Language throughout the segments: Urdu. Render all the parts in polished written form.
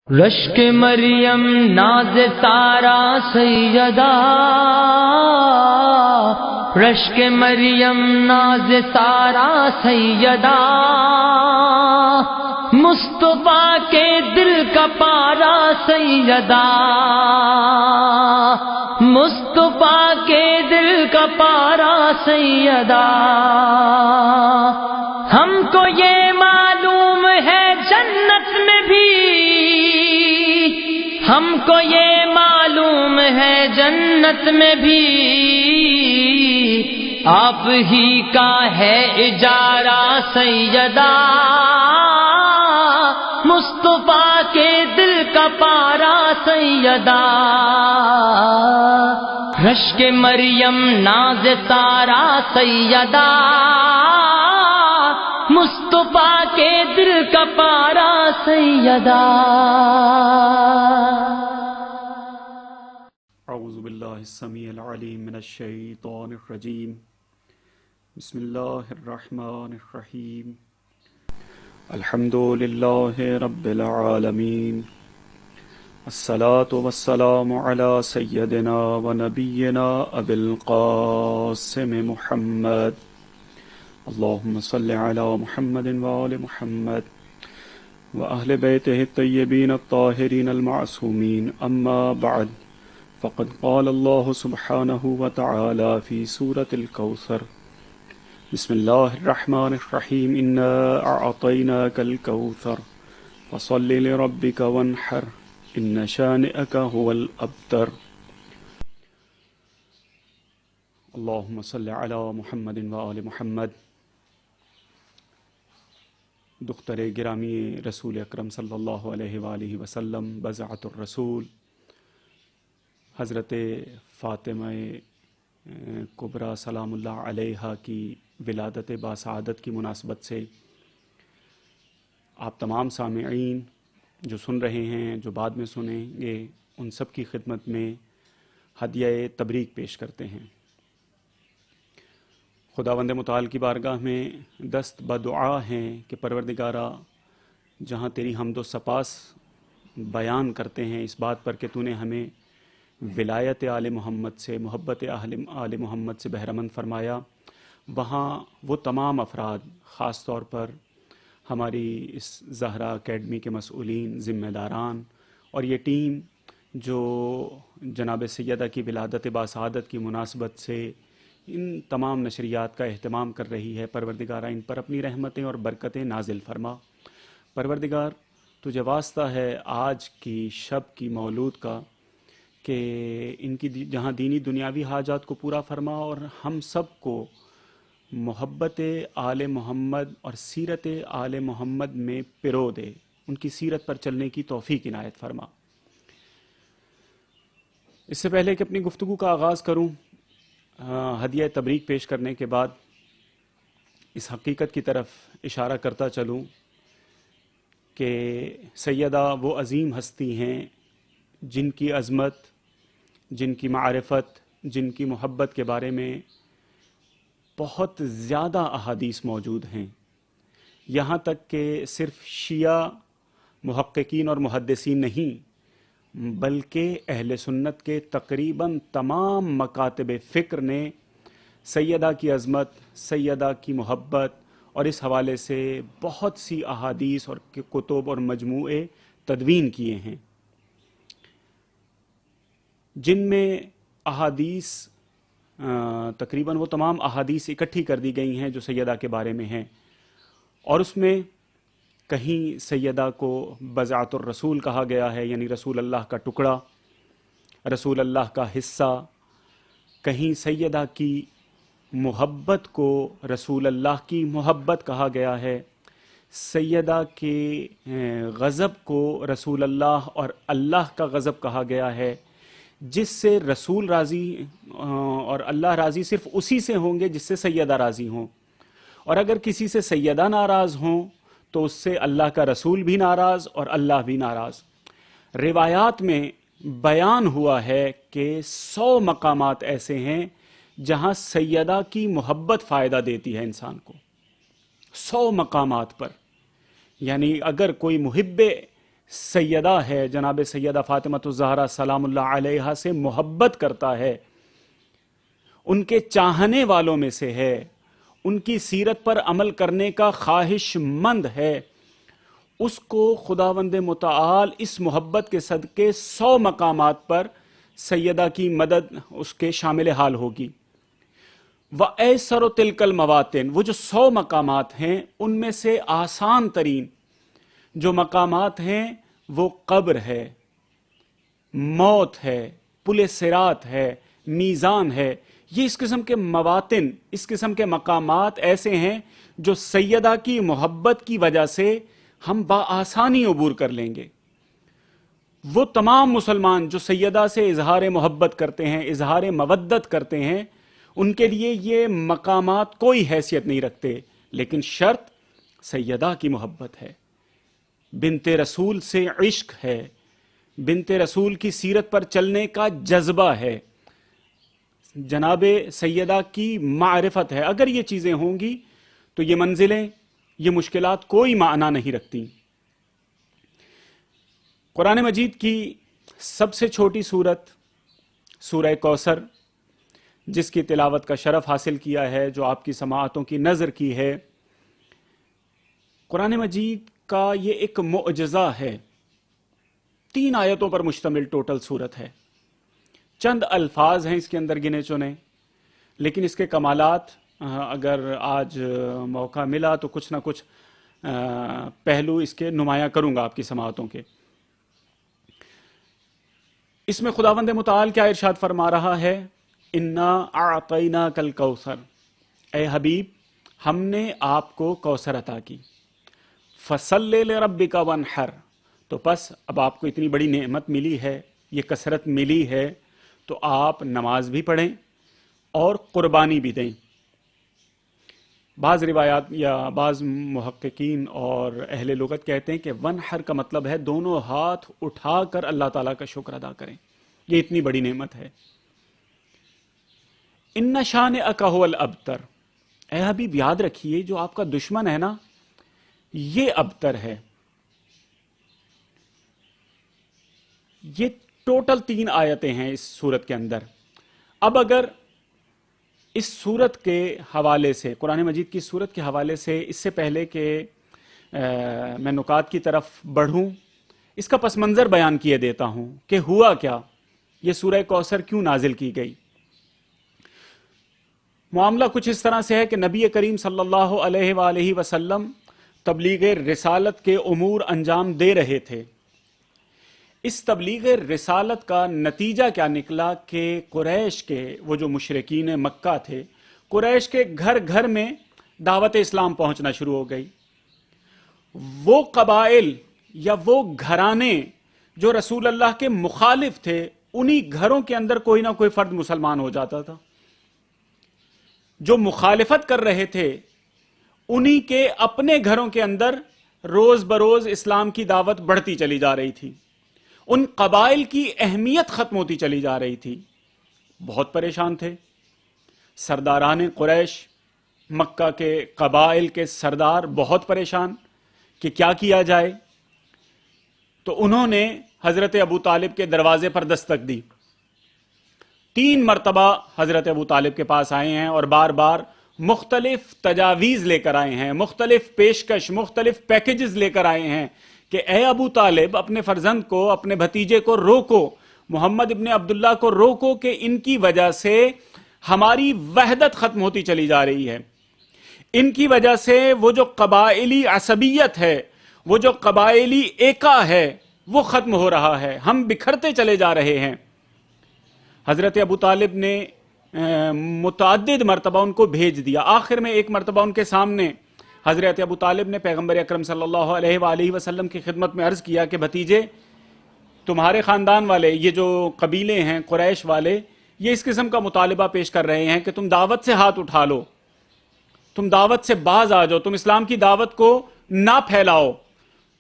رشک مریم ناز سارا سیدہ، رشک مریم ناز سارا سیدہ، مصطفیٰ کے دل کا پارا سیدہ، مصطفیٰ کے دل کا پارا سیدہ۔ ہم کو یہ معلوم ہے جنت میں بھی، ہم کو یہ معلوم ہے جنت میں بھی، آپ ہی کا ہے اجارہ سیدہ، مصطفیٰ کے دل کا پارا سیدہ۔ رشک مریم ناز سارا سیدہ، مصطفیٰ کے دل کا پارا سیدہ۔ اعوذ باللہ السمیع العلیم من الشیطان الرجیم، بسم اللہ الرحمن الرحیم، الحمد للہ رب العالمین، الصلاة والسلام علی سیدنا و نبینا ابی القاسم محمد، اللہم صل علی محمد وآل محمد وأہل بیتہ الطیبین الطاہرین المعصومین، اما بعد فقد قال اللہ سبحانہ وتعالی فی سورة الکوثر، بسم اللہ الرحمن الرحیم، انا اعطیناک الکوثر فصل لربک وانحر ان شانئک هو الابتر۔ اللہم صل علی محمد وآل محمد۔ دختر گرامی رسول اکرم صلی اللہ علیہ وآلہ وسلم، بضعۃ الرسول حضرت فاطمہ کبریٰ سلام اللہ علیہا کی ولادت باسعادت کی مناسبت سے آپ تمام سامعین جو سن رہے ہیں، جو بعد میں سنیں گے، ان سب کی خدمت میں ہدیہ تبریک پیش کرتے ہیں۔ خداوند متعال کی بارگاہ میں دست بدعا ہیں کہ پروردگارا، جہاں تیری حمد و سپاس بیان کرتے ہیں اس بات پر کہ تو نے ہمیں ولایت آل محمد سے، محبت آل محمد سے بہرمند فرمایا، وہاں وہ تمام افراد، خاص طور پر ہماری اس زہرا اکیڈمی کے مسئولین، ذمہ داران اور یہ ٹیم جو جناب سیدہ کی ولادت باسعادت کی مناسبت سے ان تمام نشریات کا اہتمام کر رہی ہے، پروردگارہ ان پر اپنی رحمتیں اور برکتیں نازل فرما۔ پروردگار تجھے واسطہ ہے آج کی شب کی مولود کا کہ ان کی جہاں دینی دنیاوی حاجات کو پورا فرما، اور ہم سب کو محبت آل محمد اور سیرت آل محمد میں پرو دے، ان کی سیرت پر چلنے کی توفیق عنایت فرما۔ اس سے پہلے کہ اپنی گفتگو کا آغاز کروں، ہدیہ تبریک پیش کرنے کے بعد اس حقیقت کی طرف اشارہ کرتا چلوں کہ سیدہ وہ عظیم ہستی ہیں جن کی عظمت، جن کی معرفت، جن کی محبت کے بارے میں بہت زیادہ احادیث موجود ہیں، یہاں تک کہ صرف شیعہ محققین اور محدثین نہیں بلکہ اہل سنت کے تقریباً تمام مکاتب فکر نے سیدہ کی عظمت، سیدہ کی محبت اور اس حوالے سے بہت سی احادیث اور کتب اور مجموعے تدوین کیے ہیں، جن میں احادیث تقریباً وہ تمام احادیث اکٹھی کر دی گئی ہیں جو سیدہ کے بارے میں ہیں، اور اس میں کہیں سیدہ کو بضعۃ الرسول کہا گیا ہے، یعنی رسول اللہ کا ٹکڑا، رسول اللہ کا حصہ، کہیں سیدہ کی محبت کو رسول اللہ کی محبت کہا گیا ہے، سیدہ کے غضب کو رسول اللہ اور اللہ کا غضب کہا گیا ہے، جس سے رسول راضی اور اللہ راضی صرف اسی سے ہوں گے جس سے سیدہ راضی ہوں، اور اگر کسی سے سیدہ ناراض ہوں تو اس سے اللہ کا رسول بھی ناراض اور اللہ بھی ناراض۔ روایات میں بیان ہوا ہے کہ 100 مقامات ایسے ہیں جہاں سیدہ کی محبت فائدہ دیتی ہے انسان کو، 100 مقامات پر، یعنی اگر کوئی محب سیدہ ہے جناب سیدہ فاطمہ الزہرا سلام اللہ علیہا سے محبت کرتا ہے، ان کے چاہنے والوں میں سے ہے، ان کی سیرت پر عمل کرنے کا خواہش مند ہے، اس کو خداوند متعال اس محبت کے صدقے 100 مقامات پر سیدہ کی مدد اس کے شامل حال ہوگی۔ وَأَيْسَرُ تِلْكَ الْمَوَاطِنِ، وہ جو 100 مقامات ہیں ان میں سے آسان ترین جو مقامات ہیں وہ قبر ہے، موت ہے، پل صراط ہے، میزان ہے۔ یہ اس قسم کے مواطن، اس قسم کے مقامات ایسے ہیں جو سیدہ کی محبت کی وجہ سے ہم بآسانی عبور کر لیں گے۔ وہ تمام مسلمان جو سیدہ سے اظہار محبت کرتے ہیں، اظہار مودت کرتے ہیں، ان کے لیے یہ مقامات کوئی حیثیت نہیں رکھتے، لیکن شرط سیدہ کی محبت ہے، بنت رسول سے عشق ہے، بنت رسول کی سیرت پر چلنے کا جذبہ ہے، جناب سیدہ کی معرفت ہے۔ اگر یہ چیزیں ہوں گی تو یہ منزلیں، یہ مشکلات کوئی معنی نہیں رکھتی۔ قرآن مجید کی سب سے چھوٹی سورت سورہ کوثر، جس کی تلاوت کا شرف حاصل کیا ہے، جو آپ کی سماعتوں کی نظر کی ہے، قرآن مجید کا یہ ایک معجزہ ہے۔ 3 آیتوں پر مشتمل ٹوٹل سورت ہے، چند الفاظ ہیں اس کے اندر گنے چنے، لیکن اس کے کمالات اگر آج موقع ملا تو کچھ نہ کچھ پہلو اس کے نمایاں کروں گا آپ کی سماعتوں کے۔ اس میں خداوند متعال کیا ارشاد فرما رہا ہے؟ انا اعطیناک الکوثر، اے حبیب ہم نے آپ کو کوثر عطا کی، فصلی لربک وانحر، تو پس اب آپ کو اتنی بڑی نعمت ملی ہے، یہ کثرت ملی ہے، تو آپ نماز بھی پڑھیں اور قربانی بھی دیں۔ بعض روایات یا بعض محققین اور اہل لغت کہتے ہیں کہ ونحر کا مطلب ہے دونوں ہاتھ اٹھا کر اللہ تعالیٰ کا شکر ادا کریں، یہ اتنی بڑی نعمت ہے۔ ان شانئک ھو الابتر، اے حبیب یاد رکھیے جو آپ کا دشمن ہے نا، یہ ابتر ہے۔ یہ ٹوٹل 3 آیتیں ہیں اس سورت کے اندر۔ اب اگر اس سورت کے حوالے سے، قرآن مجید کی سورت کے حوالے سے، اس سے پہلے کہ میں نکات کی طرف بڑھوں، اس کا پس منظر بیان کیے دیتا ہوں کہ ہوا کیا، یہ سورہ کوثر کیوں نازل کی گئی۔ معاملہ کچھ اس طرح سے ہے کہ نبی کریم صلی اللہ علیہ وآلہ وسلم تبلیغ رسالت کے امور انجام دے رہے تھے۔ اس تبلیغ رسالت کا نتیجہ کیا نکلا کہ قریش کے وہ جو مشرکین مکہ تھے، قریش کے گھر گھر میں دعوت اسلام پہنچنا شروع ہو گئی۔ وہ قبائل یا وہ گھرانے جو رسول اللہ کے مخالف تھے، انہی گھروں کے اندر کوئی نہ کوئی فرد مسلمان ہو جاتا تھا۔ جو مخالفت کر رہے تھے انہی کے اپنے گھروں کے اندر روز بروز اسلام کی دعوت بڑھتی چلی جا رہی تھی، ان قبائل کی اہمیت ختم ہوتی چلی جا رہی تھی۔ بہت پریشان تھے سرداران قریش، مکہ کے قبائل کے سردار بہت پریشان کہ کیا کیا جائے۔ تو انہوں نے حضرت ابو طالب کے دروازے پر دستک دی۔ 3 مرتبہ حضرت ابو طالب کے پاس آئے ہیں اور بار بار مختلف تجاویز لے کر آئے ہیں، مختلف پیشکش، مختلف پیکیجز لے کر آئے ہیں کہ اے ابو طالب اپنے فرزند کو، اپنے بھتیجے کو روکو، محمد ابن عبداللہ کو روکو کہ ان کی وجہ سے ہماری وحدت ختم ہوتی چلی جا رہی ہے، ان کی وجہ سے وہ جو قبائلی عصبیت ہے، وہ جو قبائلی ایکا ہے، وہ ختم ہو رہا ہے، ہم بکھرتے چلے جا رہے ہیں۔ حضرت ابو طالب نے متعدد مرتبہ ان کو بھیج دیا۔ آخر میں ایک مرتبہ ان کے سامنے حضرت ابو طالب نے پیغمبر اکرم صلی اللہ علیہ وآلہ وسلم کی خدمت میں عرض کیا کہ بھتیجے، تمہارے خاندان والے، یہ جو قبیلے ہیں قریش والے، یہ اس قسم کا مطالبہ پیش کر رہے ہیں کہ تم دعوت سے ہاتھ اٹھا لو، تم دعوت سے باز آ جاؤ، تم اسلام کی دعوت کو نہ پھیلاؤ۔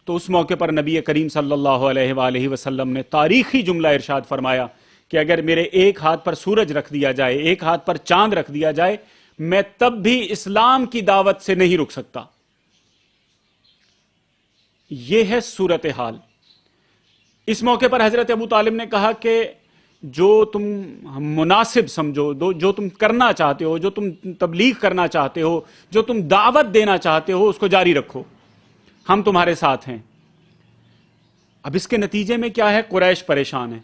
تو اس موقع پر نبی کریم صلی اللہ علیہ وآلہ وسلم نے تاریخی جملہ ارشاد فرمایا کہ اگر میرے ایک ہاتھ پر سورج رکھ دیا جائے، ایک ہاتھ پر چاند رکھ دیا جائے، میں تب بھی اسلام کی دعوت سے نہیں رک سکتا۔ یہ ہے صورتحال۔ اس موقع پر حضرت ابو طالب نے کہا کہ جو تم مناسب سمجھو، جو تم کرنا چاہتے ہو، جو تم تبلیغ کرنا چاہتے ہو، جو تم دعوت دینا چاہتے ہو، اس کو جاری رکھو، ہم تمہارے ساتھ ہیں۔ اب اس کے نتیجے میں کیا ہے؟ قریش پریشان ہے،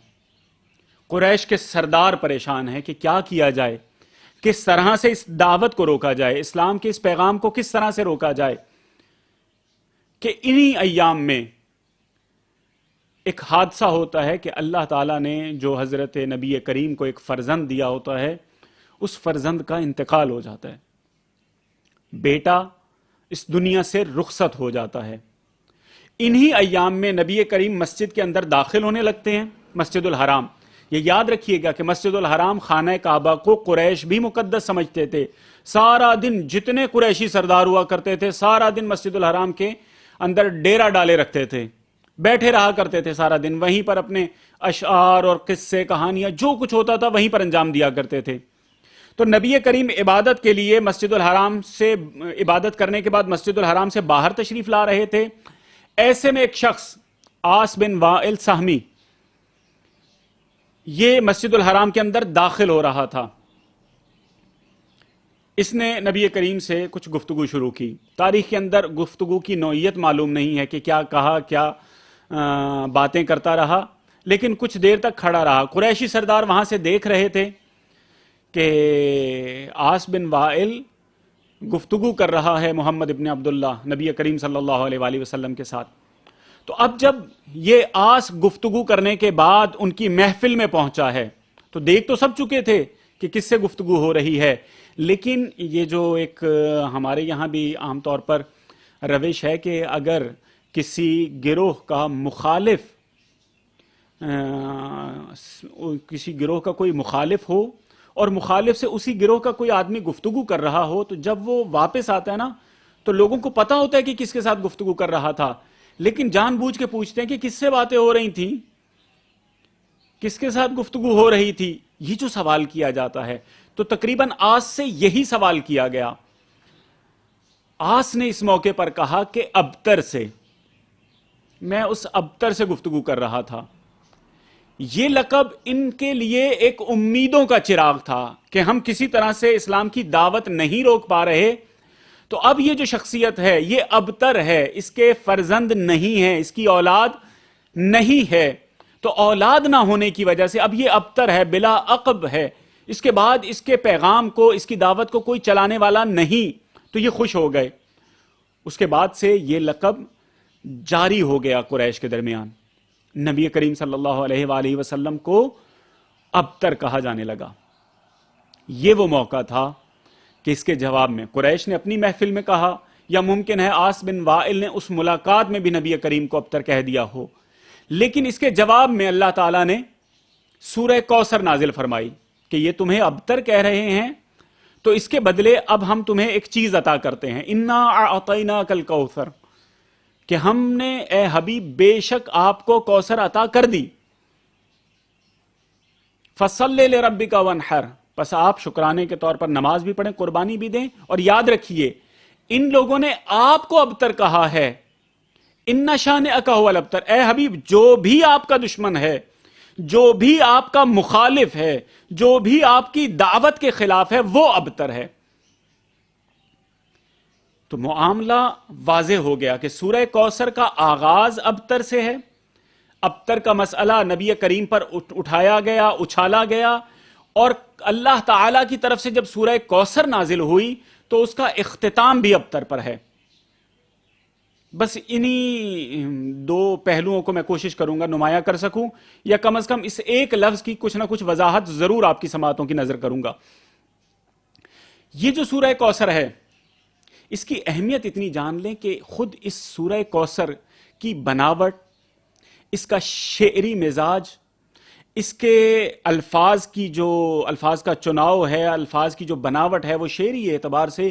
قریش کے سردار پریشان ہیں کہ کیا کیا جائے، کس طرح سے اس دعوت کو روکا جائے، اسلام کے اس پیغام کو کس طرح سے روکا جائے۔ کہ انہی ایام میں ایک حادثہ ہوتا ہے کہ اللہ تعالیٰ نے جو حضرت نبی کریم کو ایک فرزند دیا ہوتا ہے، اس فرزند کا انتقال ہو جاتا ہے، بیٹا اس دنیا سے رخصت ہو جاتا ہے۔ انہی ایام میں نبی کریم مسجد کے اندر داخل ہونے لگتے ہیں، مسجد الحرام۔ یہ یاد رکھیے گا کہ مسجد الحرام، خانہ کعبہ کو قریش بھی مقدس سمجھتے تھے۔ سارا دن جتنے قریشی سردار ہوا کرتے تھے، سارا دن مسجد الحرام کے اندر ڈیرا ڈالے رکھتے تھے، بیٹھے رہا کرتے تھے سارا دن، وہیں پر اپنے اشعار اور قصے کہانیاں جو کچھ ہوتا تھا وہیں پر انجام دیا کرتے تھے۔ تو نبی کریم عبادت کے لیے مسجد الحرام سے عبادت کرنے کے بعد مسجد الحرام سے باہر تشریف لا رہے تھے۔ ایسے میں ایک شخص عاص بن وائل سہمی یہ مسجد الحرام کے اندر داخل ہو رہا تھا۔ اس نے نبی کریم سے کچھ گفتگو شروع کی۔ تاریخ کے اندر گفتگو کی نوعیت معلوم نہیں ہے کہ کیا کہا، کیا باتیں کرتا رہا، لیکن کچھ دیر تک کھڑا رہا۔ قریشی سردار وہاں سے دیکھ رہے تھے کہ عاص بن وائل گفتگو کر رہا ہے محمد ابن عبداللہ نبی کریم صلی اللہ علیہ وآلہ وسلم کے ساتھ۔ تو اب جب یہ عاص گفتگو کرنے کے بعد ان کی محفل میں پہنچا ہے تو دیکھ تو سب چکے تھے کہ کس سے گفتگو ہو رہی ہے، لیکن یہ جو ایک ہمارے یہاں بھی عام طور پر روش ہے کہ اگر کسی گروہ کا مخالف، کسی گروہ کا کوئی مخالف ہو اور مخالف سے اسی گروہ کا کوئی آدمی گفتگو کر رہا ہو، تو جب وہ واپس آتا ہے نا تو لوگوں کو پتا ہوتا ہے کہ کس کے ساتھ گفتگو کر رہا تھا، لیکن جان بوجھ کے پوچھتے ہیں کہ کس سے باتیں ہو رہی تھیں، کس کے ساتھ گفتگو ہو رہی تھی، یہ جو سوال کیا جاتا ہے۔ تو تقریباً عاص سے یہی سوال کیا گیا۔ عاص نے اس موقع پر کہا کہ ابتر سے، میں اس ابتر سے گفتگو کر رہا تھا۔ یہ لقب ان کے لیے ایک امیدوں کا چراغ تھا کہ ہم کسی طرح سے اسلام کی دعوت نہیں روک پا رہے، تو اب یہ جو شخصیت ہے یہ ابتر ہے، اس کے فرزند نہیں ہے، اس کی اولاد نہیں ہے، تو اولاد نہ ہونے کی وجہ سے اب یہ ابتر ہے، بلا عقب ہے، اس کے بعد اس کے پیغام کو، اس کی دعوت کو کوئی چلانے والا نہیں، تو یہ خوش ہو گئے۔ اس کے بعد سے یہ لقب جاری ہو گیا قریش کے درمیان، نبی کریم صلی اللہ علیہ وآلہ وسلم کو ابتر کہا جانے لگا۔ یہ وہ موقع تھا کہ اس کے جواب میں قریش نے اپنی محفل میں کہا، یا ممکن ہے عاص بن وائل نے اس ملاقات میں بھی نبی کریم کو ابتر کہہ دیا ہو، لیکن اس کے جواب میں اللہ تعالیٰ نے سورہ کوثر نازل فرمائی کہ یہ تمہیں ابتر کہہ رہے ہیں تو اس کے بدلے اب ہم تمہیں ایک چیز عطا کرتے ہیں، انا اعطیناک الکوثر، کہ ہم نے اے حبیب بے شک آپ کو کوثر عطا کر دی، فصلی لربک وانحر، پس آپ شکرانے کے طور پر نماز بھی پڑھیں، قربانی بھی دیں۔ اور یاد رکھیے ان لوگوں نے آپ کو ابتر کہا ہے، ان شانئک ھو الابتر، اے حبیب جو بھی آپ کا دشمن ہے، جو بھی آپ کا مخالف ہے، جو بھی آپ کی دعوت کے خلاف ہے، وہ ابتر ہے۔ تو معاملہ واضح ہو گیا کہ سورہ کوثر کا آغاز ابتر سے ہے، ابتر کا مسئلہ نبی کریم پر اٹھایا گیا، اچھالا گیا، اور اللہ تعالیٰ کی طرف سے جب سورہ کوثر نازل ہوئی تو اس کا اختتام بھی ابتر پر ہے۔ بس انہی دو پہلوؤں کو میں کوشش کروں گا نمایاں کر سکوں، یا کم از کم اس ایک لفظ کی کچھ نہ کچھ وضاحت ضرور آپ کی سماعتوں کی نظر کروں گا۔ یہ جو سورہ کوثر ہے اس کی اہمیت اتنی جان لیں کہ خود اس سورہ کوثر کی بناوٹ، اس کا شعری مزاج، اس کے الفاظ کا چناؤ ہے، الفاظ کی جو بناوٹ ہے وہ شعری اعتبار سے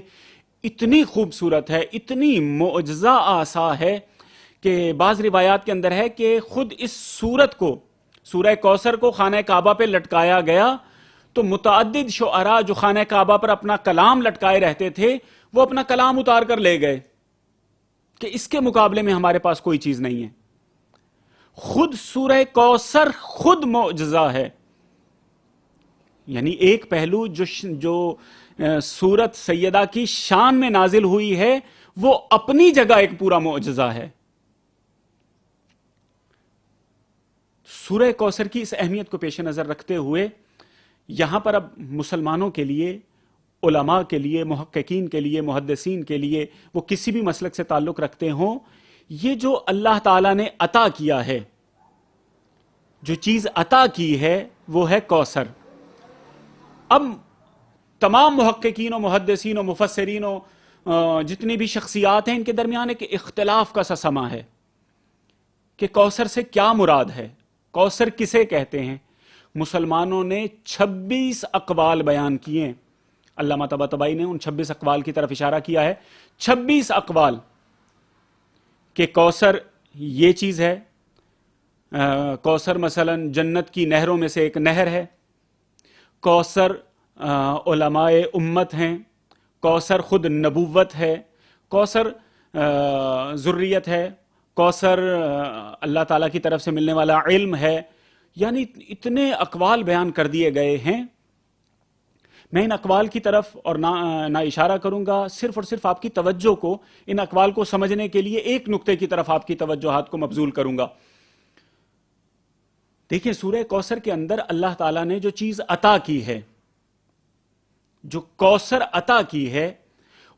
اتنی خوبصورت ہے، اتنی معجزہ آسا ہے کہ بعض روایات کے اندر ہے کہ خود اس سورت کو، سورہ کوثر کو خانہ کعبہ پہ لٹکایا گیا تو متعدد شعراء جو خانہ کعبہ پر اپنا کلام لٹکائے رہتے تھے وہ اپنا کلام اتار کر لے گئے کہ اس کے مقابلے میں ہمارے پاس کوئی چیز نہیں ہے۔ خود سورہ کوثر خود معجزہ ہے. یعنی ایک پہلو جو سورت سیدہ کی شان میں نازل ہوئی ہے وہ اپنی جگہ ایک پورا معجزہ ہے. سورہ کوثر کی اس اہمیت کو پیش نظر رکھتے ہوئے یہاں پر اب مسلمانوں کے لیے، علماء کے لیے، محققین کے لیے، محدثین کے لیے، وہ کسی بھی مسلک سے تعلق رکھتے ہوں، یہ جو اللہ تعالیٰ نے عطا کیا ہے، جو چیز عطا کی ہے وہ ہے کوثر. اب تمام محققین و محدثین و مفسرین و جتنی بھی شخصیات ہیں ان کے درمیان ایک اختلاف کا سا سما ہے کہ کوثر سے کیا مراد ہے، کوثر کسے کہتے ہیں. مسلمانوں نے 26 اقوال بیان کیے. علامہ طباطبائی نے ان 26 اقوال کی طرف اشارہ کیا ہے. 26 اقوال کہ کوثر یہ چیز ہے. کوثر مثلا جنت کی نہروں میں سے ایک نہر ہے. کوثر علماء امت ہیں. کوثر خود نبوت ہے. کوثر ذریت ہے. کوثر اللہ تعالیٰ کی طرف سے ملنے والا علم ہے. یعنی اتنے اقوال بیان کر دیے گئے ہیں. میں ان اقوال کی طرف اور نہ اشارہ کروں گا، صرف اور صرف آپ کی توجہ کو ان اقوال کو سمجھنے کے لیے ایک نقطے کی طرف آپ کی توجہات کو مبذول کروں گا. دیکھیں سورہ کوثر کے اندر اللہ تعالیٰ نے جو چیز عطا کی ہے، جو کوثر عطا کی ہے،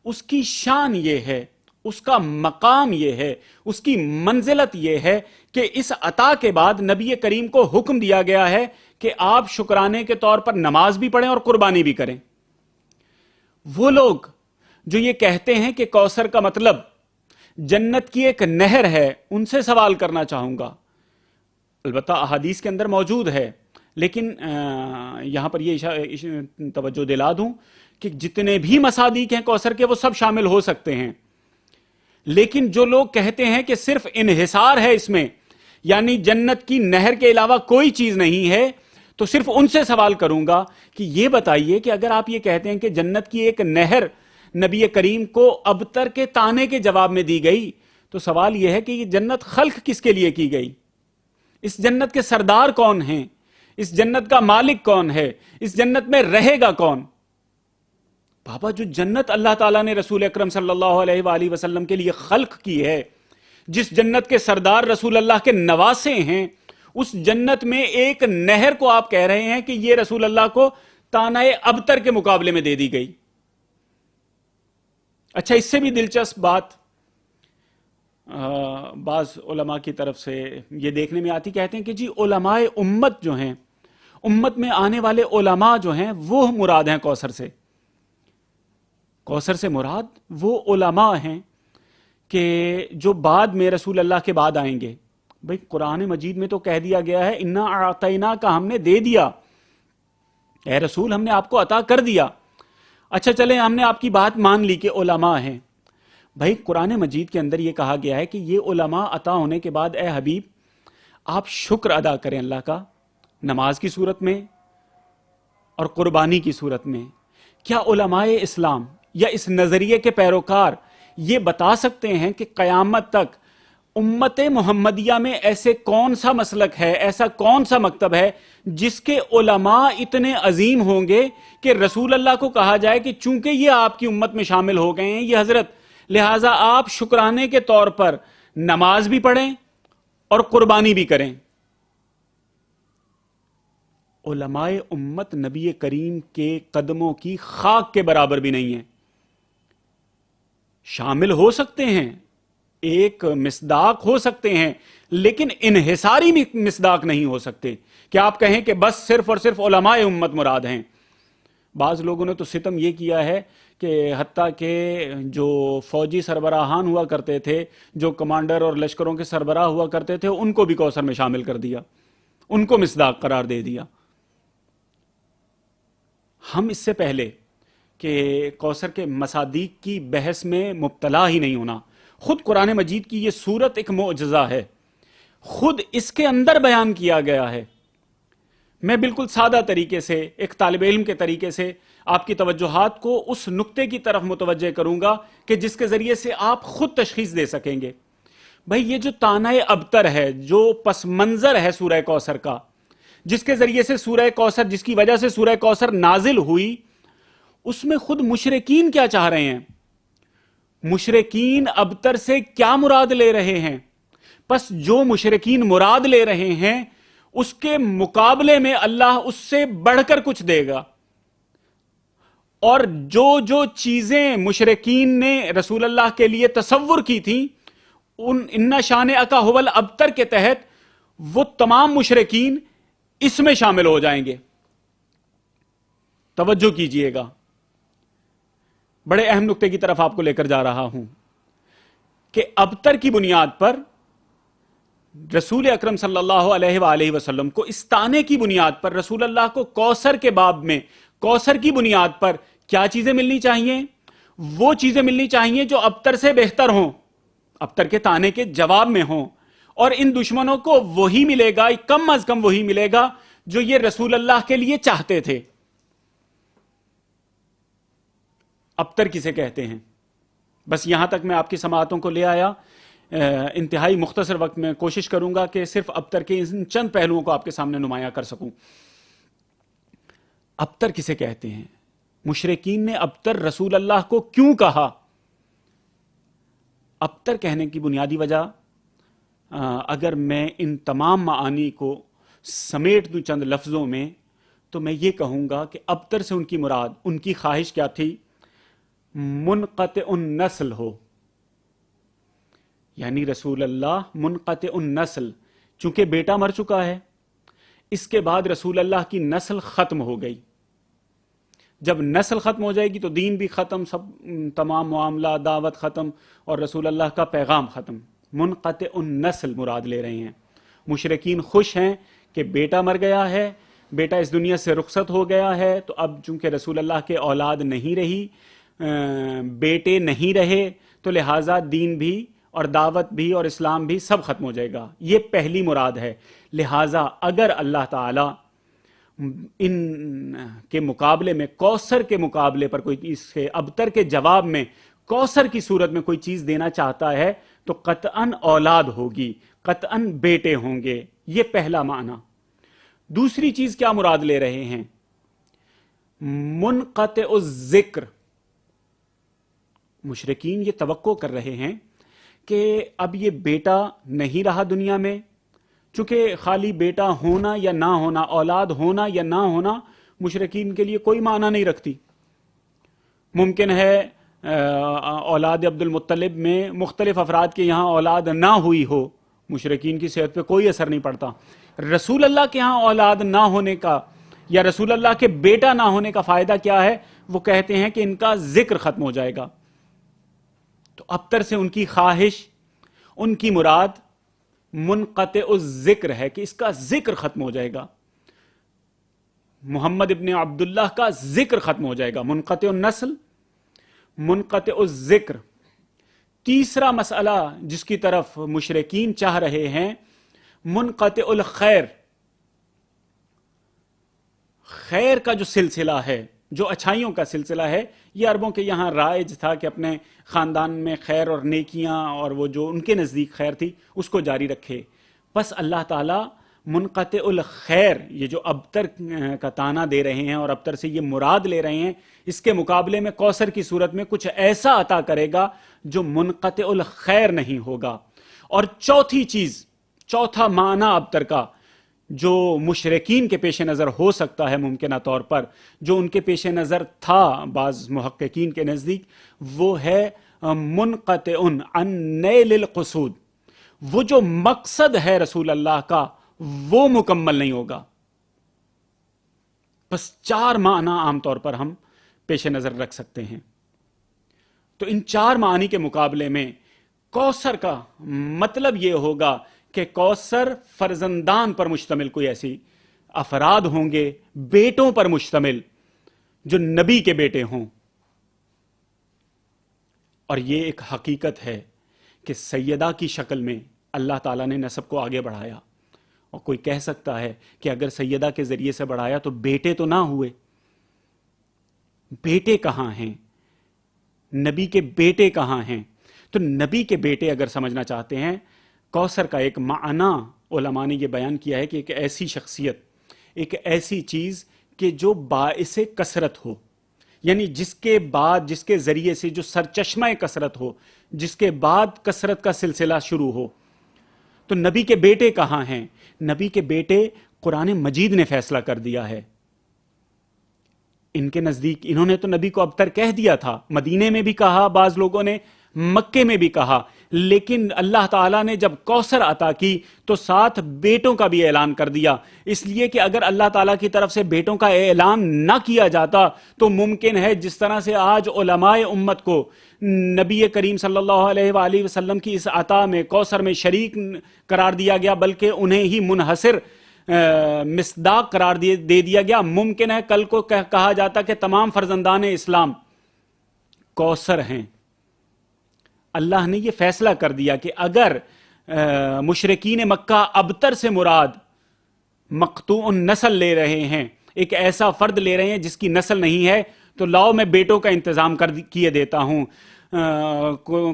اس کی شان یہ ہے، اس کا مقام یہ ہے، اس کی منزلت یہ ہے کہ اس عطا کے بعد نبی کریم کو حکم دیا گیا ہے کہ آپ شکرانے کے طور پر نماز بھی پڑھیں اور قربانی بھی کریں. وہ لوگ جو یہ کہتے ہیں کہ کوثر کا مطلب جنت کی ایک نہر ہے، ان سے سوال کرنا چاہوں گا. البتہ احادیث کے اندر موجود ہے، لیکن یہاں پر یہ توجہ دلا دوں کہ جتنے بھی مصادیق ہیں کوثر کے وہ سب شامل ہو سکتے ہیں. لیکن جو لوگ کہتے ہیں کہ صرف انحصار ہے اس میں، یعنی جنت کی نہر کے علاوہ کوئی چیز نہیں ہے، تو صرف ان سے سوال کروں گا کہ یہ بتائیے کہ اگر آپ یہ کہتے ہیں کہ جنت کی ایک نہر نبی کریم کو ابتر کے تانے کے جواب میں دی گئی، تو سوال یہ ہے کہ یہ جنت خلق کس کے لیے کی گئی؟ اس جنت کے سردار کون ہیں؟ اس جنت کا مالک کون ہے؟ اس جنت میں رہے گا کون؟ بابا جو جنت اللہ تعالیٰ نے رسول اکرم صلی اللہ علیہ وآلہ وسلم کے لیے خلق کی ہے، جس جنت کے سردار رسول اللہ کے نواسے ہیں، اس جنت میں ایک نہر کو آپ کہہ رہے ہیں کہ یہ رسول اللہ کو تانہ ابتر کے مقابلے میں دے دی گئی. اچھا، اس سے بھی دلچسپ بات بعض علماء کی طرف سے یہ دیکھنے میں آتی، کہتے ہیں کہ جی علماء امت جو ہیں، امت میں آنے والے علماء جو ہیں وہ مراد ہیں کوثر سے. کوثر سے مراد وہ علماء ہیں کہ جو بعد میں رسول اللہ کے بعد آئیں گے. بھئی قرآن مجید میں تو کہہ دیا گیا ہے انا اعطینا کا، ہم نے دے دیا، اے رسول ہم نے آپ کو عطا کر دیا. اچھا چلیں ہم نے آپ کی بات مان لی کہ علماء ہیں. بھئی قرآن مجید کے اندر یہ کہا گیا ہے کہ یہ علماء عطا ہونے کے بعد اے حبیب آپ شکر ادا کریں اللہ کا، نماز کی صورت میں اور قربانی کی صورت میں. کیا علماء اسلام یا اس نظریے کے پیروکار یہ بتا سکتے ہیں کہ قیامت تک امت محمدیہ میں ایسے کون سا مسلک ہے، ایسا کون سا مکتب ہے جس کے علماء اتنے عظیم ہوں گے کہ رسول اللہ کو کہا جائے کہ چونکہ یہ آپ کی امت میں شامل ہو گئے ہیں یہ حضرت، لہٰذا آپ شکرانے کے طور پر نماز بھی پڑھیں اور قربانی بھی کریں. علماء امت نبی کریم کے قدموں کی خاک کے برابر بھی نہیں ہیں. شامل ہو سکتے ہیں، ایک مصداق ہو سکتے ہیں، لیکن انحصاری مصداق نہیں ہو سکتے کہ آپ کہیں کہ بس صرف اور صرف علماء امت مراد ہیں. بعض لوگوں نے تو ستم یہ کیا ہے کہ حتیٰ کہ جو فوجی سربراہان ہوا کرتے تھے، جو کمانڈر اور لشکروں کے سربراہ ہوا کرتے تھے، ان کو بھی کوثر میں شامل کر دیا، ان کو مصداق قرار دے دیا. ہم اس سے پہلے کہ کوثر کے مصادیق کی بحث میں مبتلا ہی نہیں ہونا، خود قرآن مجید کی یہ سورت ایک معجزہ ہے، خود اس کے اندر بیان کیا گیا ہے. میں بالکل سادہ طریقے سے ایک طالب علم کے طریقے سے آپ کی توجہات کو اس نقطے کی طرف متوجہ کروں گا کہ جس کے ذریعے سے آپ خود تشخیص دے سکیں گے. بھائی یہ جو تانہ ابتر ہے، جو پس منظر ہے سورہ کوثر کا، جس کے ذریعے سے سورہ کوثر، جس کی وجہ سے سورہ کوثر نازل ہوئی، اس میں خود مشرکین کیا چاہ رہے ہیں؟ مشرکین ابتر سے کیا مراد لے رہے ہیں؟ پس جو مشرکین مراد لے رہے ہیں اس کے مقابلے میں اللہ اس سے بڑھ کر کچھ دے گا، اور جو چیزیں مشرکین نے رسول اللہ کے لیے تصور کی تھیں ان شان اکا حول ابتر کے تحت، وہ تمام مشرکین اس میں شامل ہو جائیں گے۔ توجہ کیجئے گا، بڑے اہم نقطے کی طرف آپ کو لے کر جا رہا ہوں کہ ابتر کی بنیاد پر رسول اکرم صلی اللہ علیہ وآلہ وسلم کو، اس تانے کی بنیاد پر رسول اللہ کو کوثر کے باب میں، کوثر کی بنیاد پر کیا چیزیں ملنی چاہیے؟ وہ چیزیں ملنی چاہیے جو ابتر سے بہتر ہوں، ابتر کے تانے کے جواب میں ہوں، اور ان دشمنوں کو وہی ملے گا، کم از کم وہی ملے گا جو یہ رسول اللہ کے لیے چاہتے تھے۔ ابتر کسے کہتے ہیں؟ بس یہاں تک میں آپ کی سماعتوں کو لے آیا۔ انتہائی مختصر وقت میں کوشش کروں گا کہ صرف ابتر کے ان چند پہلوؤں کو آپ کے سامنے نمایاں کر سکوں۔ ابتر کسے کہتے ہیں؟ مشرکین نے ابتر رسول اللہ کو کیوں کہا؟ ابتر کہنے کی بنیادی وجہ، اگر میں ان تمام معانی کو سمیٹ دوں چند لفظوں میں، تو میں یہ کہوں گا کہ ابتر سے ان کی مراد، ان کی خواہش کیا تھی؟ منقطع النسل ہو، یعنی رسول اللہ منقطع النسل، چونکہ بیٹا مر چکا ہے، اس کے بعد رسول اللہ کی نسل ختم ہو گئی۔ جب نسل ختم ہو جائے گی تو دین بھی ختم، سب تمام معاملہ، دعوت ختم، اور رسول اللہ کا پیغام ختم۔ منقطع النسل مراد لے رہے ہیں۔ مشرکین خوش ہیں کہ بیٹا مر گیا ہے، بیٹا اس دنیا سے رخصت ہو گیا ہے، تو اب چونکہ رسول اللہ کے اولاد نہیں رہی، بیٹے نہیں رہے، تو لہٰذا دین بھی اور دعوت بھی اور اسلام بھی سب ختم ہو جائے گا۔ یہ پہلی مراد ہے۔ لہٰذا اگر اللہ تعالی ان کے مقابلے میں، کوثر کے مقابلے پر، کوئی اس کے ابتر کے جواب میں کوثر کی صورت میں کوئی چیز دینا چاہتا ہے تو قطعاً اولاد ہوگی، قطعاً بیٹے ہوں گے۔ یہ پہلا معنی۔ دوسری چیز کیا مراد لے رہے ہیں؟ منقطع الذکر۔ مشرکین یہ توقع کر رہے ہیں کہ اب یہ بیٹا نہیں رہا دنیا میں، چونکہ خالی بیٹا ہونا یا نہ ہونا، اولاد ہونا یا نہ ہونا مشرکین کے لیے کوئی معنی نہیں رکھتی۔ ممکن ہے اولاد عبد المطلب میں مختلف افراد کے یہاں اولاد نہ ہوئی ہو، مشرکین کی صحت پہ کوئی اثر نہیں پڑتا۔ رسول اللہ کے یہاں اولاد نہ ہونے کا یا رسول اللہ کے بیٹا نہ ہونے کا فائدہ کیا ہے؟ وہ کہتے ہیں کہ ان کا ذکر ختم ہو جائے گا۔ تو ابتر سے ان کی خواہش، ان کی مراد منقطع الذکر ہے کہ اس کا ذکر ختم ہو جائے گا، محمد ابن عبداللہ کا ذکر ختم ہو جائے گا۔ منقطع النسل، منقطع الذکر۔ تیسرا مسئلہ جس کی طرف مشرکین چاہ رہے ہیں، منقطع الخیر۔ خیر کا جو سلسلہ ہے، جو اچھائیوں کا سلسلہ ہے، یہ عربوں کے یہاں رائج تھا کہ اپنے خاندان میں خیر اور نیکیاں اور وہ جو ان کے نزدیک خیر تھی اس کو جاری رکھے۔ بس اللہ تعالیٰ منقطع الخیر، یہ جو ابتر کا تانا دے رہے ہیں اور ابتر سے یہ مراد لے رہے ہیں، اس کے مقابلے میں کوثر کی صورت میں کچھ ایسا عطا کرے گا جو منقطع الخیر نہیں ہوگا۔ اور چوتھی چیز، چوتھا معنی ابتر کا جو مشرکین کے پیش نظر ہو سکتا ہے ممکنہ طور پر، جو ان کے پیش نظر تھا بعض محققین کے نزدیک، وہ ہے منقطع عن نیل القصود۔ وہ جو مقصد ہے رسول اللہ کا وہ مکمل نہیں ہوگا۔ بس چار معنی عام طور پر ہم پیش نظر رکھ سکتے ہیں۔ تو ان چار معنی کے مقابلے میں کوثر کا مطلب یہ ہوگا کہ کوثر فرزندان پر مشتمل کوئی ایسی افراد ہوں گے، بیٹوں پر مشتمل، جو نبی کے بیٹے ہوں۔ اور یہ ایک حقیقت ہے کہ سیدہ کی شکل میں اللہ تعالیٰ نے نسب کو آگے بڑھایا۔ اور کوئی کہہ سکتا ہے کہ اگر سیدہ کے ذریعے سے بڑھایا تو بیٹے تو نہ ہوئے؟ بیٹے کہاں ہیں؟ نبی کے بیٹے کہاں ہیں؟ تو نبی کے بیٹے اگر سمجھنا چاہتے ہیں کوثر کا ایک معنی علماء نے یہ بیان کیا ہے کہ ایک ایسی شخصیت، ایک ایسی چیز کہ جو باعث کثرت ہو، یعنی جس کے بعد، جس کے ذریعے سے جو سرچشمہ کثرت ہو، جس کے بعد کثرت کا سلسلہ شروع ہو۔ تو نبی کے بیٹے کہاں ہیں؟ نبی کے بیٹے قرآن مجید نے فیصلہ کر دیا ہے۔ ان کے نزدیک انہوں نے تو نبی کو ابتر کہہ دیا تھا، مدینے میں بھی کہا، بعض لوگوں نے مکے میں بھی کہا، لیکن اللہ تعالیٰ نے جب کوثر عطا کی تو ساتھ بیٹوں کا بھی اعلان کر دیا، اس لیے کہ اگر اللہ تعالیٰ کی طرف سے بیٹوں کا اعلان نہ کیا جاتا تو ممکن ہے جس طرح سے آج علماء امت کو نبی کریم صلی اللہ علیہ وآلہ وسلم کی اس عطا میں، کوثر میں شریک قرار دیا گیا، بلکہ انہیں ہی منحصر مصداق قرار دے دیا گیا۔ ممکن ہے کل کو کہا جاتا کہ تمام فرزندان اسلام کوثر ہیں۔ اللہ نے یہ فیصلہ کر دیا کہ اگر مشرکین مکہ ابتر سے مراد مقطوع نسل لے رہے ہیں، ایک ایسا فرد لے رہے ہیں جس کی نسل نہیں ہے، تو لاؤ میں بیٹوں کا انتظام کیے دیتا ہوں۔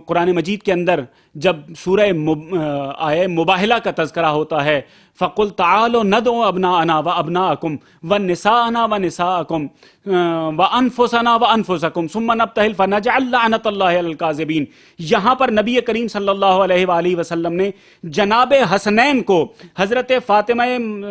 قرآن مجید کے اندر جب سورہ آیہ مباہلہ کا تذکرہ ہوتا ہے، فَقُلْ تَعَالُوا نَدْعُ أَبْنَاءَنَا وَأَبْنَاءَكُمْ وَنِسَاءَنَا وَنِسَاءَكُمْ وَأَنفُسَنَا وَأَنفُسَكُمْ ثُمَّ نَبْتَهِلْ فَنَجْعَلْ لَعْنَةَ اللَّهِ عَلَى الْكَاذِبِينَ۔ یہاں پر نبی کریم صلی اللہ علیہ وآلہ وسلم نے جناب حسنین کو، حضرت فاطمہ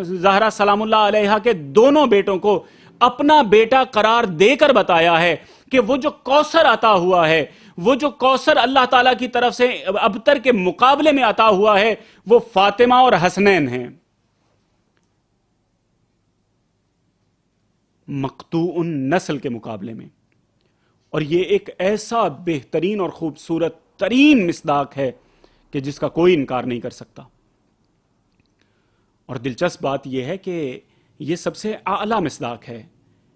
زہرا سلام اللہ علیہا کے دونوں بیٹوں کو اپنا بیٹا قرار دے کر بتایا ہے کہ وہ جو کوثر عطا ہوا ہے، وہ جو کوثر اللہ تعالیٰ کی طرف سے ابتر کے مقابلے میں عطا ہوا ہے، وہ فاطمہ اور حسنین ہیں، مقطوع نسل کے مقابلے میں۔ اور یہ ایک ایسا بہترین اور خوبصورت ترین مصداق ہے کہ جس کا کوئی انکار نہیں کر سکتا۔ اور دلچسپ بات یہ ہے کہ یہ سب سے اعلیٰ مصداق ہے۔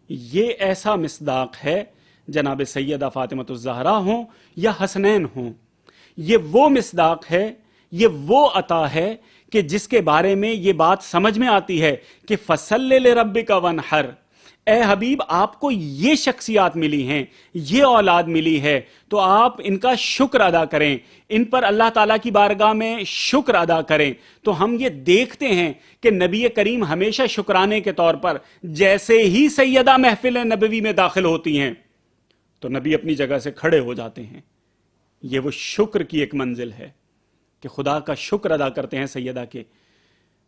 یہ ایسا مصداق ہے، جناب سیدہ فاطمہ الزہرا ہوں یا حسنین ہوں، یہ وہ مصداق ہے، یہ وہ عطا ہے کہ جس کے بارے میں یہ بات سمجھ میں آتی ہے کہ فَصَلِّ لِرَبِّكَ وَانْحَرْ، اے حبیب آپ کو یہ شخصیات ملی ہیں، یہ اولاد ملی ہے، تو آپ ان کا شکر ادا کریں، ان پر اللہ تعالیٰ کی بارگاہ میں شکر ادا کریں۔ تو ہم یہ دیکھتے ہیں کہ نبی کریم ہمیشہ شکرانے کے طور پر جیسے ہی سیدہ محفل نبوی میں داخل ہوتی ہیں تو نبی اپنی جگہ سے کھڑے ہو جاتے ہیں۔ یہ وہ شکر کی ایک منزل ہے کہ خدا کا شکر ادا کرتے ہیں سیدہ کے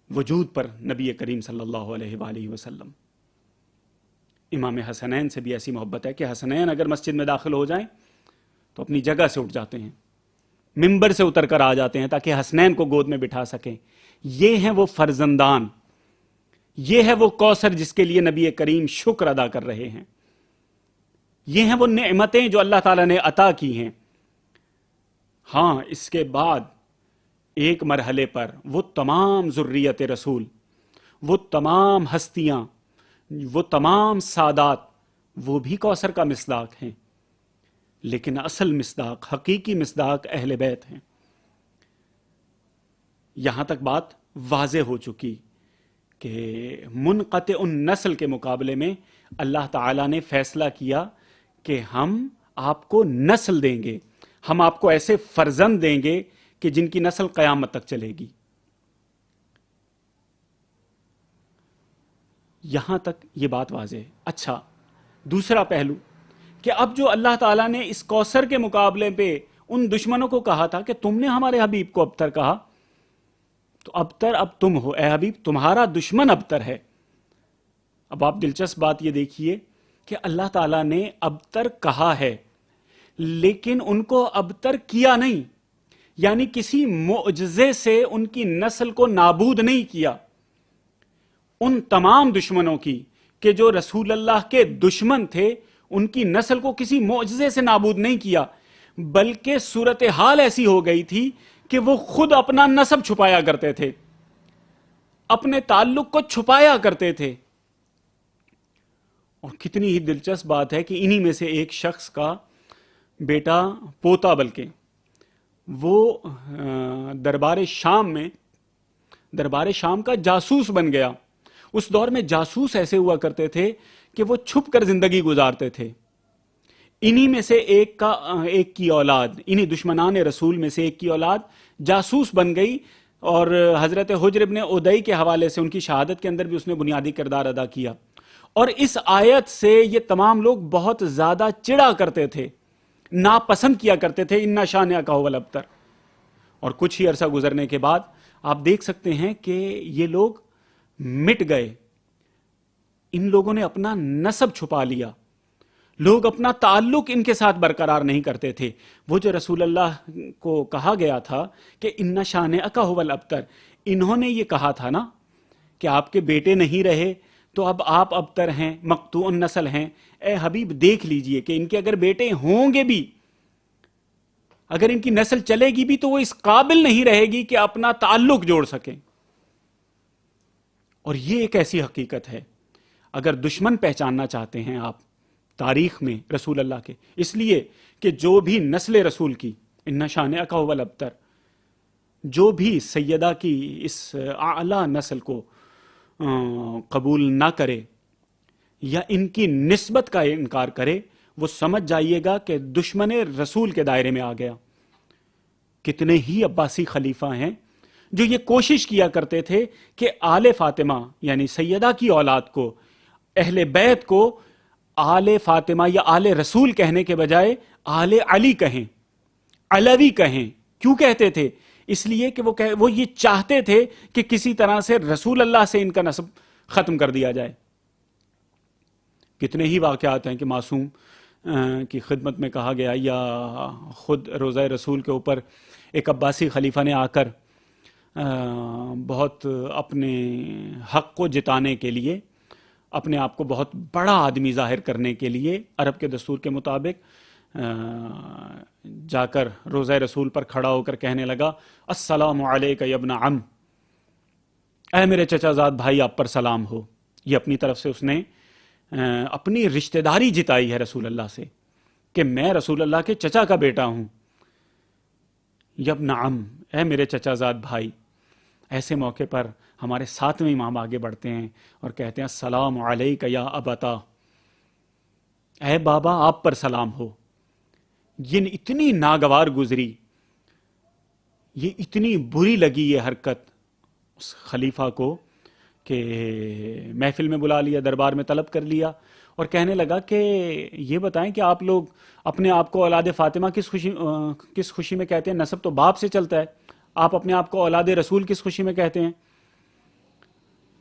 وجود پر نبی کریم صلی اللہ علیہ وآلہ وسلم۔ امام حسنین سے بھی ایسی محبت ہے کہ حسنین اگر مسجد میں داخل ہو جائیں تو اپنی جگہ سے اٹھ جاتے ہیں، ممبر سے اتر کر آ جاتے ہیں تاکہ حسنین کو گود میں بٹھا سکیں۔ یہ ہیں وہ فرزندان، یہ ہے وہ کوثر جس کے لیے نبی کریم شکر ادا کر رہے ہیں۔ یہ ہیں وہ نعمتیں جو اللہ تعالیٰ نے عطا کی ہیں۔ ہاں، اس کے بعد ایک مرحلے پر وہ تمام ذریت رسول، وہ تمام ہستیاں، وہ تمام سادات، وہ بھی کوثر کا مصداق ہیں، لیکن اصل مصداق، حقیقی مصداق اہل بیت ہیں۔ یہاں تک بات واضح ہو چکی کہ منقطع نسل کے مقابلے میں اللہ تعالیٰ نے فیصلہ کیا کہ ہم آپ کو نسل دیں گے، ہم آپ کو ایسے فرزند دیں گے کہ جن کی نسل قیامت تک چلے گی۔ یہاں تک یہ بات واضح ہے۔ اچھا، دوسرا پہلو کہ اب جو اللہ تعالیٰ نے اس کوثر کے مقابلے پہ ان دشمنوں کو کہا تھا کہ تم نے ہمارے حبیب کو ابتر کہا، تو ابتر اب تم ہو، اے حبیب تمہارا دشمن ابتر ہے۔ اب آپ دلچسپ بات یہ دیکھیے کہ اللہ تعالیٰ نے ابتر کہا ہے لیکن ان کو ابتر کیا نہیں، یعنی کسی معجزے سے ان کی نسل کو نابود نہیں کیا۔ ان تمام دشمنوں کی کہ جو رسول اللہ کے دشمن تھے، ان کی نسل کو کسی معجزے سے نابود نہیں کیا، بلکہ صورتحال ایسی ہو گئی تھی کہ وہ خود اپنا نسب چھپایا کرتے تھے، اپنے تعلق کو چھپایا کرتے تھے۔ اور کتنی ہی دلچسپ بات ہے کہ انہی میں سے ایک شخص کا بیٹا، پوتا بلکہ، وہ دربار شام کا جاسوس بن گیا۔ اس دور میں جاسوس ایسے ہوا کرتے تھے کہ وہ چھپ کر زندگی گزارتے تھے۔ انہی میں سے ایک کی اولاد، انہی دشمنان رسول میں سے ایک کی اولاد جاسوس بن گئی، اور حضرت حجر ابن ادئی کے حوالے سے ان کی شہادت کے اندر بھی اس نے بنیادی کردار ادا کیا. اور اس آیت سے یہ تمام لوگ بہت زیادہ چڑا کرتے تھے، ناپسند کیا کرتے تھے، ان شانئک ھو الابتر. اور کچھ ہی عرصہ گزرنے کے بعد آپ دیکھ سکتے ہیں کہ یہ لوگ مٹ گئے. ان لوگوں نے اپنا نسب چھپا لیا، لوگ اپنا تعلق ان کے ساتھ برقرار نہیں کرتے تھے. وہ جو رسول اللہ کو کہا گیا تھا کہ ان شانئک ھو الابتر، انہوں نے یہ کہا تھا نا کہ آپ کے بیٹے نہیں رہے تو اب آپ ابتر ہیں، مقطوع النسل ہیں. اے حبیب دیکھ لیجئے کہ ان کے اگر بیٹے ہوں گے بھی، اگر ان کی نسل چلے گی بھی، تو وہ اس قابل نہیں رہے گی کہ اپنا تعلق جوڑ سکیں. اور یہ ایک ایسی حقیقت ہے، اگر دشمن پہچاننا چاہتے ہیں آپ تاریخ میں رسول اللہ کے، اس لیے کہ جو بھی نسل رسول کی ان شانئک ھو الابتر، جو بھی سیدہ کی اس اعلیٰ نسل کو قبول نہ کرے یا ان کی نسبت کا انکار کرے، وہ سمجھ جائیے گا کہ دشمن رسول کے دائرے میں آ گیا. کتنے ہی عباسی خلیفہ ہیں جو یہ کوشش کیا کرتے تھے کہ آل فاطمہ یعنی سیدہ کی اولاد کو، اہل بیت کو آل فاطمہ یا آل رسول کہنے کے بجائے آل علی کہیں، علوی کہیں. کیوں کہتے تھے؟ اس لیے کہ وہ یہ چاہتے تھے کہ کسی طرح سے رسول اللہ سے ان کا نسب ختم کر دیا جائے. کتنے ہی واقعات ہیں کہ معصوم کی خدمت میں کہا گیا، یا خود روضہ رسول کے اوپر ایک عباسی خلیفہ نے آ کر بہت اپنے حق کو جتانے کے لیے، اپنے آپ کو بہت بڑا آدمی ظاہر کرنے کے لیے عرب کے دستور کے مطابق جا کر روضہ رسول پر کھڑا ہو کر کہنے لگا، السلام علیک یا ابن عم، اے میرے چچا زاد بھائی آپ پر سلام ہو. یہ اپنی طرف سے اس نے اپنی رشتہ داری جتائی ہے رسول اللہ سے کہ میں رسول اللہ کے چچا کا بیٹا ہوں. یا ابن عم، اے میرے چچا زاد بھائی. ایسے موقع پر ہمارے 7ویں امام آگے بڑھتے ہیں اور کہتے ہیں السلام علیک یا ابتا، اے بابا آپ پر سلام ہو. یہ اتنی ناگوار گزری، یہ اتنی بری لگی یہ حرکت اس خلیفہ کو کہ محفل میں بلا لیا، دربار میں طلب کر لیا اور کہنے لگا کہ یہ بتائیں کہ آپ لوگ اپنے آپ کو اولاد فاطمہ کس خوشی میں کہتے ہیں؟ نسب تو باپ سے چلتا ہے، آپ اپنے آپ کو اولاد رسول کس خوشی میں کہتے ہیں؟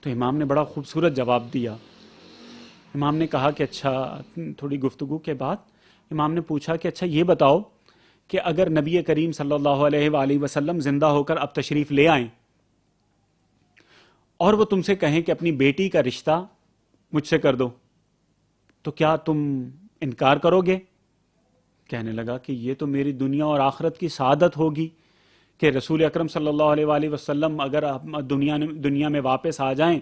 تو امام نے بڑا خوبصورت جواب دیا. امام نے کہا کہ اچھا، تھوڑی گفتگو کے بعد امام نے پوچھا کہ اچھا یہ بتاؤ کہ اگر نبی کریم صلی اللہ علیہ وآلہ وسلم زندہ ہو کر اب تشریف لے آئیں اور وہ تم سے کہیں کہ اپنی بیٹی کا رشتہ مجھ سے کر دو، تو کیا تم انکار کرو گے؟ کہنے لگا کہ یہ تو میری دنیا اور آخرت کی سعادت ہوگی کہ رسول اکرم صلی اللہ علیہ وآلہ وسلم اگر دنیا میں واپس آ جائیں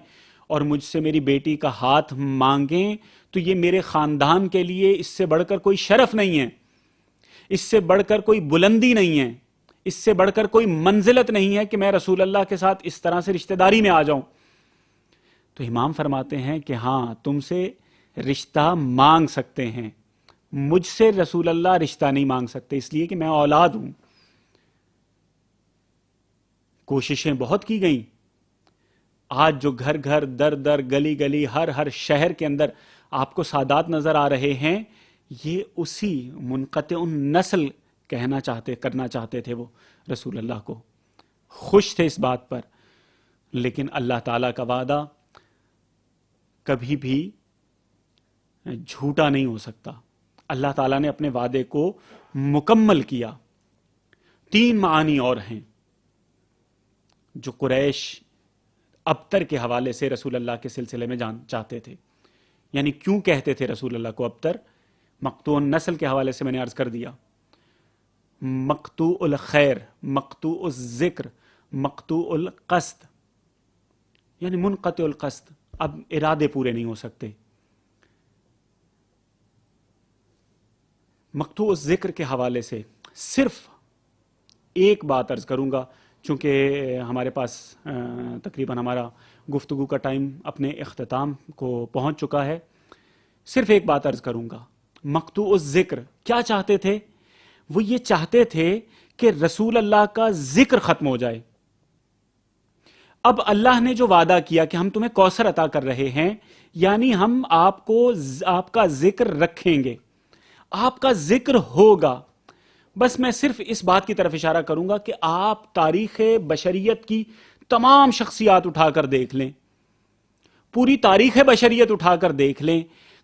اور مجھ سے میری بیٹی کا ہاتھ مانگیں تو یہ میرے خاندان کے لیے اس سے بڑھ کر کوئی شرف نہیں ہے، اس سے بڑھ کر کوئی بلندی نہیں ہے، اس سے بڑھ کر کوئی منزلت نہیں ہے کہ میں رسول اللہ کے ساتھ اس طرح سے رشتہ داری میں آ جاؤں. تو امام فرماتے ہیں کہ ہاں تم سے رشتہ مانگ سکتے ہیں، مجھ سے رسول اللہ رشتہ نہیں مانگ سکتے، اس لیے کہ میں اولاد ہوں. کوششیں بہت کی گئیں. آج جو گھر گھر در در گلی گلی ہر شہر کے اندر آپ کو سادات نظر آ رہے ہیں، یہ اسی منقطع النسل کرنا چاہتے تھے. وہ رسول اللہ کو خوش تھے اس بات پر، لیکن اللہ تعالیٰ کا وعدہ کبھی بھی جھوٹا نہیں ہو سکتا. اللہ تعالیٰ نے اپنے وعدے کو مکمل کیا. 3 معانی اور ہیں جو قریش ابتر کے حوالے سے رسول اللہ کے سلسلے میں چاہتے تھے. یعنی کیوں کہتے تھے رسول اللہ کو ابتر؟ مقطوع النسل کے حوالے سے میں نے عرض کر دیا، مقطوع الخیر، مقطوع الذکر، مقطوع القصد، یعنی منقطع القصد، اب ارادے پورے نہیں ہو سکتے. مقطوع الذکر کے حوالے سے صرف ایک بات عرض کروں گا، چونکہ ہمارے پاس تقریباً ہمارا گفتگو کا ٹائم اپنے اختتام کو پہنچ چکا ہے. صرف ایک بات عرض کروں گا، مقطوع الذکر کیا چاہتے تھے؟ وہ یہ چاہتے تھے کہ رسول اللہ کا ذکر ختم ہو جائے. اب اللہ نے جو وعدہ کیا کہ ہم تمہیں کوثر عطا کر رہے ہیں، یعنی ہم آپ کا ذکر رکھیں گے، آپ کا ذکر ہوگا. بس میں صرف اس بات کی طرف اشارہ کروں گا کہ آپ تاریخ بشریت کی تمام شخصیات اٹھا کر دیکھ لیں، پوری تاریخ بشریت اٹھا کر دیکھ لیں،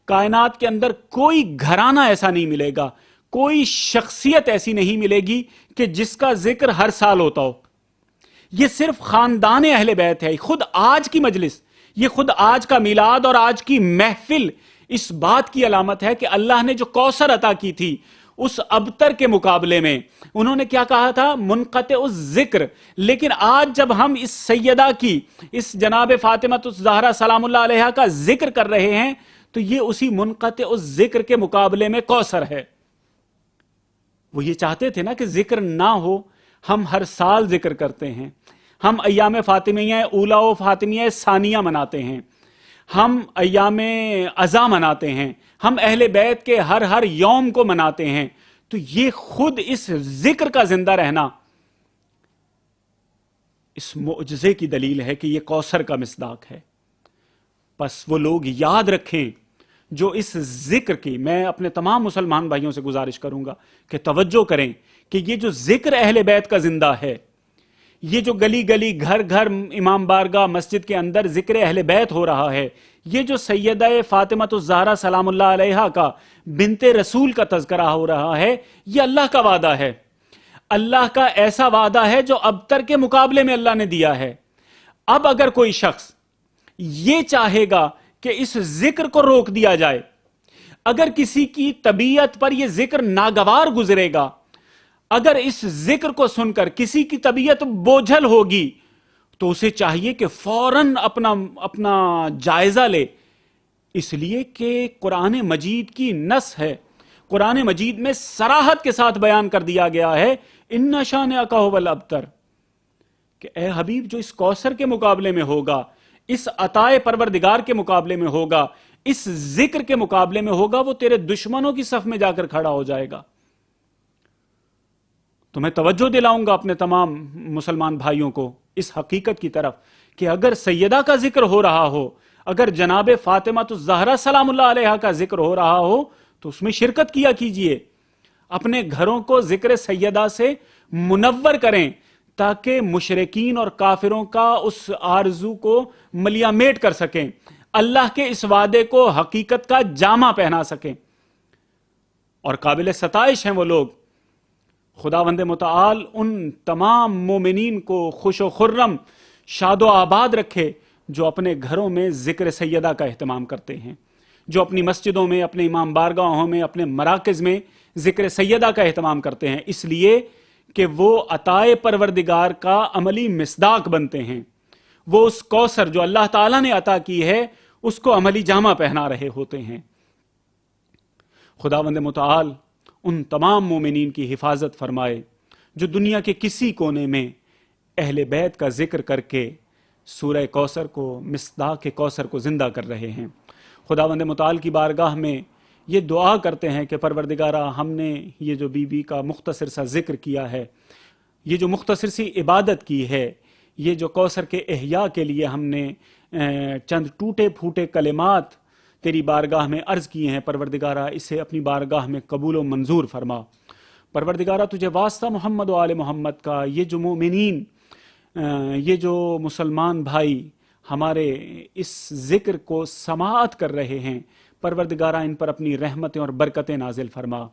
کائنات کے اندر کوئی گھرانہ ایسا نہیں ملے گا، کوئی شخصیت ایسی نہیں ملے گی کہ جس کا ذکر ہر سال ہوتا ہو. یہ صرف خاندان اہل بیت ہے. خود آج کی مجلس، یہ خود آج کا میلاد اور آج کی محفل اس بات کی علامت ہے کہ اللہ نے جو کوثر عطا کی تھی اس ابتر کے مقابلے میں انہوں نے کیا کہا تھا؟ منقطع الذکر. لیکن آج جب ہم اس سیدہ کی، اس جناب فاطمہ الزہرا سلام اللہ علیہا کا ذکر کر رہے ہیں تو یہ اسی منقطع الذکر کے مقابلے میں کوثر ہے. وہ یہ چاہتے تھے نا کہ ذکر نہ ہو. ہم ہر سال ذکر کرتے ہیں، ہم ایام فاطمیہ اولا و فاطمیہ ثانیہ مناتے ہیں، ہم ایام عزا مناتے ہیں، ہم اہل بیت کے ہر یوم کو مناتے ہیں. تو یہ خود اس ذکر کا زندہ رہنا اس معجزے کی دلیل ہے کہ یہ کوثر کا مصداق ہے. پس وہ لوگ یاد رکھیں جو اس ذکر کی، میں اپنے تمام مسلمان بھائیوں سے گزارش کروں گا کہ توجہ کریں کہ یہ جو ذکر اہل بیت کا زندہ ہے، یہ جو گلی گلی گھر گھر امام بارگاہ مسجد کے اندر ذکر اہل بیت ہو رہا ہے، یہ جو سیدہ فاطمہ الزہرا سلام اللہ علیہا کا بنت رسول کا تذکرہ ہو رہا ہے، یہ اللہ کا وعدہ ہے. اللہ کا ایسا وعدہ ہے جو ابتر کے مقابلے میں اللہ نے دیا ہے. اب اگر کوئی شخص یہ چاہے گا کہ اس ذکر کو روک دیا جائے، اگر کسی کی طبیعت پر یہ ذکر ناگوار گزرے گا، اگر اس ذکر کو سن کر کسی کی طبیعت بوجھل ہوگی تو اسے چاہیے کہ فوراً اپنا جائزہ لے. اس لیے کہ قرآن مجید کی نص ہے، قرآن مجید میں صراحت کے ساتھ بیان کر دیا گیا ہے ان شانئک ھو الابتر، کہ اے حبیب جو اس کوثر کے مقابلے میں ہوگا، اس عطائے پروردگار کے مقابلے میں ہوگا، اس ذکر کے مقابلے میں ہوگا، وہ تیرے دشمنوں کی صف میں جا کر کھڑا ہو جائے گا. تو میں توجہ دلاؤں گا اپنے تمام مسلمان بھائیوں کو اس حقیقت کی طرف کہ اگر سیدہ کا ذکر ہو رہا ہو، اگر جناب فاطمہ الزہرا سلام اللہ علیہا کا ذکر ہو رہا ہو تو اس میں شرکت کیا کیجئے. اپنے گھروں کو ذکر سیدہ سے منور کریں تاکہ مشرکین اور کافروں کا اس آرزو کو ملیا میٹ کر سکیں، اللہ کے اس وعدے کو حقیقت کا جامہ پہنا سکیں. اور قابل ستائش ہیں وہ لوگ. خداوند متعال ان تمام مومنین کو خوش و خرم، شاد و آباد رکھے جو اپنے گھروں میں ذکر سیدہ کا اہتمام کرتے ہیں، جو اپنی مسجدوں میں، اپنے امام بارگاہوں میں، اپنے مراکز میں ذکر سیدہ کا اہتمام کرتے ہیں، اس لیے کہ وہ عطائے پروردگار کا عملی مصداق بنتے ہیں. وہ اس کوثر جو اللہ تعالیٰ نے عطا کی ہے اس کو عملی جامہ پہنا رہے ہوتے ہیں. خداوند متعال ان تمام مومنین کی حفاظت فرمائے جو دنیا کے کسی کونے میں اہل بیت کا ذکر کر کے سورہ کوثر کو، مصداق کوثر کو زندہ کر رہے ہیں. خداوند متعال کی بارگاہ میں یہ دعا کرتے ہیں کہ پروردگارہ، ہم نے یہ جو بی بی کا مختصر سا ذکر کیا ہے، یہ جو مختصر سی عبادت کی ہے، یہ جو کوثر کے احیاء کے لیے ہم نے چند ٹوٹے پھوٹے کلمات تیری بارگاہ میں عرض کیے ہیں، پروردگارہ اسے اپنی بارگاہ میں قبول و منظور فرما. پروردگارہ تجھے واسطہ محمد و آل محمد کا، یہ جو مومنین، یہ جو مسلمان بھائی ہمارے اس ذکر کو سماعت کر رہے ہیں، پروردگارہ ان پر اپنی رحمتیں اور برکتیں نازل فرما.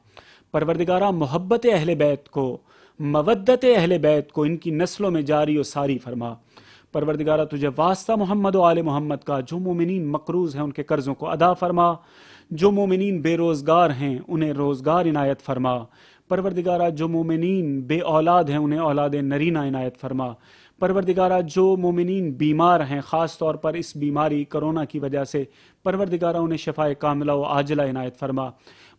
پروردگارہ محبت اہل بیت کو، مودت اہل بیت کو ان کی نسلوں میں جاری و ساری فرما. پروردگارہ تجھے واسطہ محمد و آل محمد کا، جو مومنین مقروض ہیں ان کے قرضوں کو ادا فرما، جو مومنین بے روزگار ہیں انہیں روزگار عنایت فرما. پروردگارہ جو مومنین بے اولاد ہیں انہیں اولاد نرینہ عنایت فرما. پروردگارہ جو مومنین بیمار ہیں خاص طور پر اس بیماری کرونا کی وجہ سے، پروردگارہ انہیں شفائے کاملہ و عاجلہ عنایت فرما.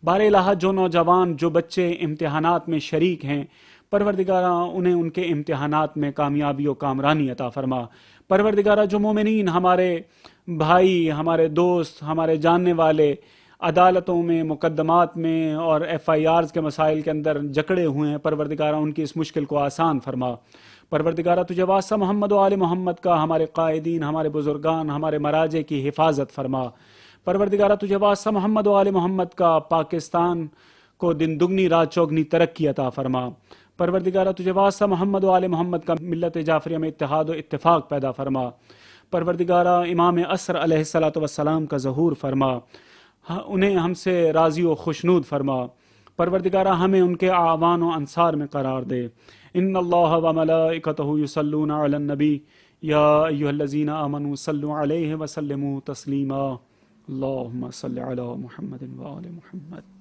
بار الہ جو نوجوان، جو بچے امتحانات میں شریک ہیں، پروردگارہ انہیں ان کے امتحانات میں کامیابی و کامرانی عطا فرما. پروردگارہ جو مومنین، ہمارے بھائی، ہمارے دوست، ہمارے جاننے والے عدالتوں میں، مقدمات میں اور ایف آئی آرز کے مسائل کے اندر جکڑے ہوئے ہیں، پروردگارہ ان کی اس مشکل کو آسان فرما۔ پروردگارہ تجھے واسطہ محمد و آل محمد کا ہمارے قائدین، ہمارے بزرگان، ہمارے مراجع کی حفاظت فرما۔ پروردگارہ تجھے واسطہ محمد و آل محمد کا پاکستان کو دن دگنی رات چوگنی ترقی عطا فرما۔ پروردگارہ تجھے واسطہ محمد و آل محمد کا ملت جعفریہ میں اتحاد و اتفاق پیدا فرما۔ پروردگارہ امام عصر علیہ الصلوۃ والسلام کا ظہور فرما، انہیں ہم سے راضی و خوشنود فرما۔ پروردگارہ ہمیں ان کے اعوان و انصار میں قرار دے۔ ان اللہ و ملائکتہ یصلون علی النبی یا ایھا الذین آمنوا صلوا علیہ وسلموا تسلیما۔ اللہم صل علی محمد و آل محمد۔